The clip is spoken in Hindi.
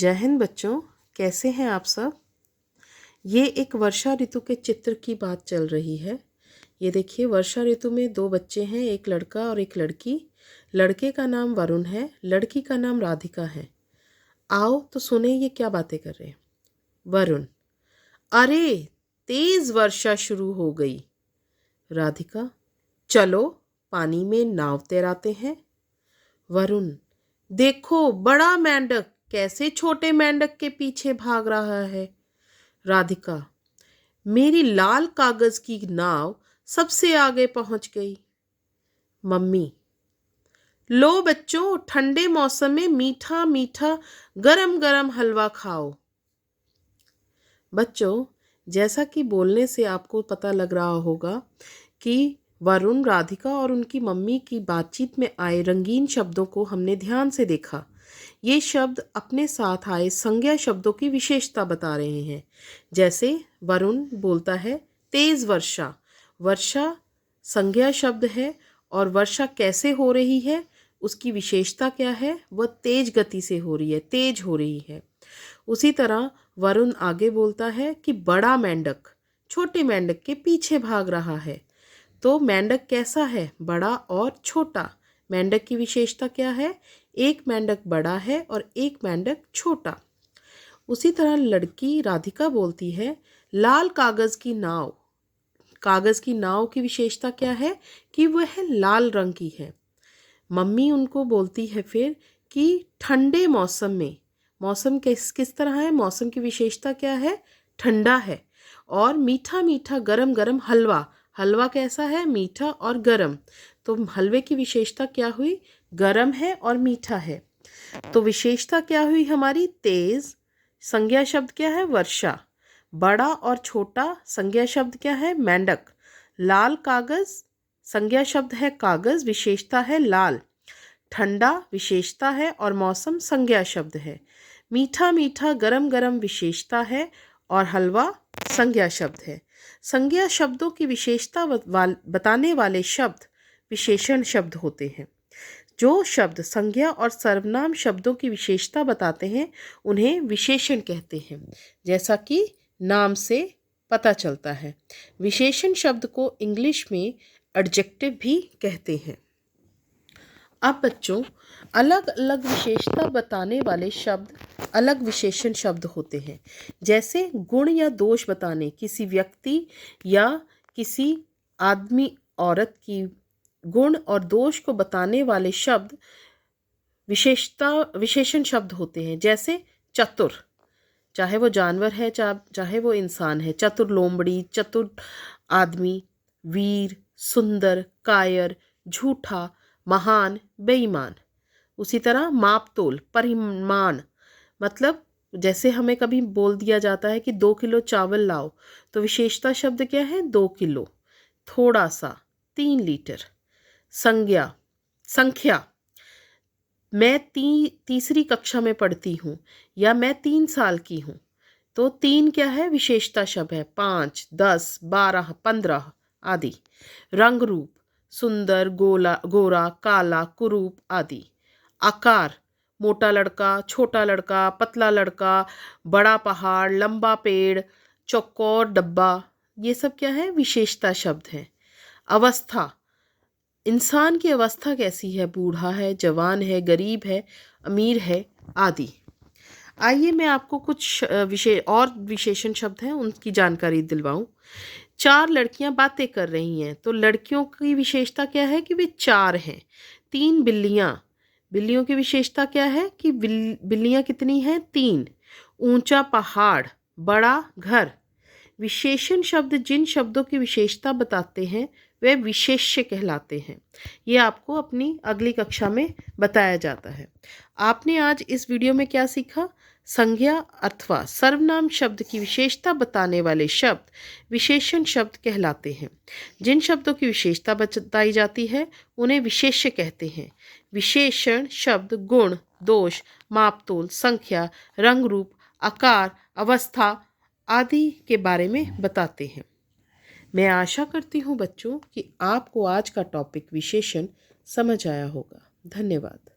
जय हिंद बच्चों, कैसे हैं आप सब। ये एक वर्षा ऋतु के चित्र की बात चल रही है। ये देखिए, वर्षा ऋतु में दो बच्चे हैं, एक लड़का और एक लड़की। लड़के का नाम वरुण है, लड़की का नाम राधिका है। आओ तो सुने ये क्या बातें कर रहे हैं। वरुण: अरे, तेज वर्षा शुरू हो गई। राधिका: चलो पानी में नाव तैराते हैं। वरुण: देखो बड़ा मेंढक कैसे छोटे मेंढक के पीछे भाग रहा है। राधिका: मेरी लाल कागज की नाव सबसे आगे पहुंच गई। मम्मी: लो बच्चों, ठंडे मौसम में मीठा मीठा गरम गरम हलवा खाओ। बच्चों, जैसा कि बोलने से आपको पता लग रहा होगा कि वरुण, राधिका और उनकी मम्मी की बातचीत में आए रंगीन शब्दों को हमने ध्यान से देखा। ये शब्द अपने साथ आए संज्ञा शब्दों की विशेषता बता रहे हैं। जैसे वरुण बोलता है तेज वर्षा। वर्षा संज्ञा शब्द है और वर्षा कैसे हो रही है, उसकी विशेषता क्या है, वह तेज गति से हो रही है, तेज हो रही है। उसी तरह वरुण आगे बोलता है कि बड़ा मेंढक छोटे मेंढक के पीछे भाग रहा है। तो मेंढक कैसा है, बड़ा और छोटा। मेंढक की विशेषता क्या है, एक मेंढक बड़ा है और एक मेंढक छोटा। उसी तरह लड़की राधिका बोलती है लाल कागज की नाव। कागज की नाव की विशेषता क्या है कि वह लाल रंग की है। मम्मी उनको बोलती है फिर कि ठंडे मौसम में, मौसम किस किस तरह है, मौसम की विशेषता क्या है, ठंडा है। और मीठा मीठा गरम गरम हलवा, हलवा कैसा है, मीठा और गरम। तो हलवे की विशेषता क्या हुई, गरम है और मीठा है। तो विशेषता क्या हुई हमारी, तेज। संज्ञा शब्द क्या है, वर्षा। बड़ा और छोटा, संज्ञा शब्द क्या है, मेंढक। लाल कागज, संज्ञा शब्द है कागज, विशेषता है लाल। ठंडा विशेषता है और मौसम संज्ञा शब्द है। मीठा मीठा गरम गरम विशेषता है और हलवा संज्ञा शब्द है। संज्ञा शब्दों की विशेषता बताने वाले शब्द विशेषण शब्द होते हैं। जो शब्द संज्ञा और सर्वनाम शब्दों की विशेषता बताते हैं उन्हें विशेषण कहते हैं, जैसा कि नाम से पता चलता है। विशेषण शब्द को इंग्लिश में एडजेक्टिव भी कहते हैं। अब बच्चों, अलग अलग विशेषता बताने वाले शब्द अलग विशेषण शब्द होते हैं। जैसे गुण या दोष बताने, किसी व्यक्ति या किसी आदमी औरत की गुण और दोष को बताने वाले शब्द विशेषण शब्द होते हैं। जैसे चतुर, चाहे वो जानवर है चाहे वो इंसान है। चतुर लोमड़ी, चतुर आदमी। वीर, सुंदर, कायर, झूठा, महान, बेईमान। उसी तरह माप तोल, परिमाण, मतलब जैसे हमें कभी बोल दिया जाता है कि 2 किलो चावल लाओ, तो विशेषता शब्द क्या है, 2 किलो। थोड़ा सा, 3 लीटर। संख्या, मैं तीसरी कक्षा में पढ़ती हूँ या मैं 3 साल की हूँ। तो 3 क्या है, विशेषता शब्द है। 5, 10, 12, 15 आदि। रंग रूप, सुंदर, गोरा, काला, कुरूप आदि। आकार, मोटा लड़का, छोटा लड़का, पतला लड़का, बड़ा पहाड़, लंबा पेड़, चौकोर डब्बा, ये सब क्या है, विशेषता शब्द हैं। अवस्था, इंसान की अवस्था कैसी है, बूढ़ा है, जवान है, गरीब है, अमीर है आदि। आइए मैं आपको कुछ विशेषण शब्द हैं उनकी जानकारी दिलवाऊं। 4 लड़कियां बातें कर रही हैं, तो लड़कियों की विशेषता क्या है कि वे 4 हैं। 3 बिल्लियां, बिल्लियों की विशेषता क्या है कि बिल्लियां कितनी हैं, 3। ऊंचा पहाड़, बड़ा घर। विशेषण शब्द जिन शब्दों की विशेषता बताते हैं वे विशेष्य कहलाते हैं। ये आपको अपनी अगली कक्षा में बताया जाता है। आपने आज इस वीडियो में क्या सीखा, संज्ञा अथवा सर्वनाम शब्द की विशेषता बताने वाले शब्द विशेषण शब्द कहलाते हैं। जिन शब्दों की विशेषता बताई जाती है उन्हें विशेष्य कहते हैं। विशेषण शब्द गुण, दोष, मापतोल, संख्या, रंग रूप, आकार, अवस्था आदि के बारे में बताते हैं। मैं आशा करती हूँ बच्चों कि आपको आज का टॉपिक विशेषण समझ आया होगा। धन्यवाद।